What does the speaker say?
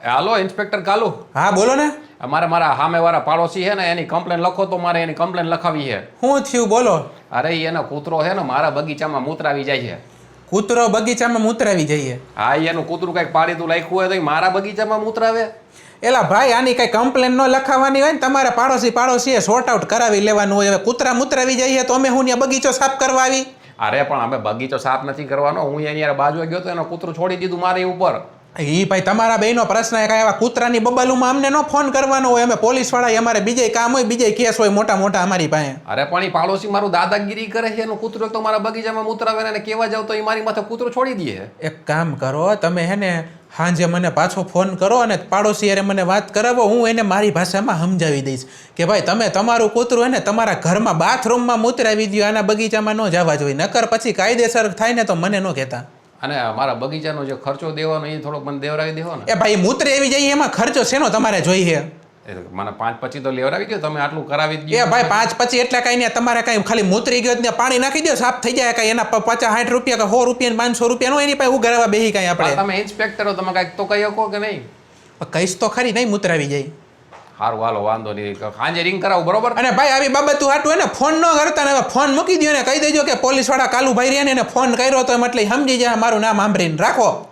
હાલો inspector કાલુ, હા બોલો ને. મારા સામેવાળા પાડોશી છે ને એની કમ્પ્લેન લખો તો મારે એની કમ્પ્લેન લખાવી છે. શું થયું બોલો? અરે એનો કૂતરો છે ને મારા બગીચામાં મૂતરાવી જાય છે. કૂતરો બગીચામાં મૂતરાવી જઈએ? હા એનું કૂતરું કંઈક પાડીતું લખ્યું હોય તો ઈ મારા બગીચામાં મૂતરાવે. એલા ભાઈ આની કઈ કમ્પ્લેન ન લખાવાની હોય ને, તમારે પાડોશીએ સોર્ટ આઉટ કરાવી લેવાનું હોય. હવે કૂતરા મૂતરાવી જઈએ તો અમે હું ત્યાં બગીચો સાફ કરવા આવી? અરે પણ અમે બગીચો સાફ નથી કરવાનો, હું એની યાર બાજુ ગયો તો એનો કૂતરો છોડી દીધું મારી ઉપર. ઈ ભાઈ તમારા બેનો પ્રશ્ન કાંઈ એવા કૂતરાની બબાલુમાં અમને ન ફોન કરવાનો હોય. અમે પોલીસ વાળા અમારે બીજે કામ હોય, બીજે કેસ હોય મોટા મોટા અમારી પાસે. અરે પણ ઈ પાડોશી મારું દાદાગીરી કરે છે, એનું કૂતરો તો મારા બગીચામાં મૂતરાવે ને કેવા જાવ તો એ મારી માથે કૂતરો છોડી દે. એક કામ કરો તમે હે ને સાંજે મને પાછો ફોન કરો અને પાડોશી યારે મને વાત કરાવો. હું એને મારી ભાષામાં સમજાવી દઈશ કે ભાઈ તમે તમારું કૂતરું હે ને તમારા ઘરમાં બાથરૂમમાં મૂતરાવી દો, આના બગીચામાં ન જવા જોઈએ. નકર પછી કાયદેસર થાય ને તો મને ન કહેતા. અને મારા બગીચાનો જે ખર્ચો દેવાનો એ થોડોક મને દેવરાવી દેવો ને. એ ભાઈ મૂતરે એવી જાય એમાં ખર્ચો શેનો તમારે જોઈએ? મને 5-25 તો લેવરાવી દો, તમે આટલું કરાવી જ એ ભાઈ 5-25 એટલે કઈ નહીં. તમારે કઈ ખાલી મૂતરી ગયો ને પાણી નાખી દો, સાફ થઈ જાય. કઈ એના 50-60 રૂપિયા કે 100 રૂપિયા 500 રૂપિયા નો એની પાસે ઉઘરાવા બેહી કઈ આપણે. તમે ઇન્સ્પેક્ટર હો, તમે કાંઈક તો કહી શકો કે નહીં? કઈશ તો ખરી નહીં મૂતરાવી જાય. સારું હાલો વાંધો નહીં, સાંજે રિંગ કરાવું બરોબર. અને ભાઈ આવી બાબતું હાટું હોય ને ફોન ન કરતા ને, હવે ફોન મૂકી દો ને કહી દેજો કે પોલીસ વાળા કાલુભાઈ રહ્યા ને એને ફોન કર્યો તો એમ એટલે સમજી જાય મારું નામ સાંભળીને. રાખો.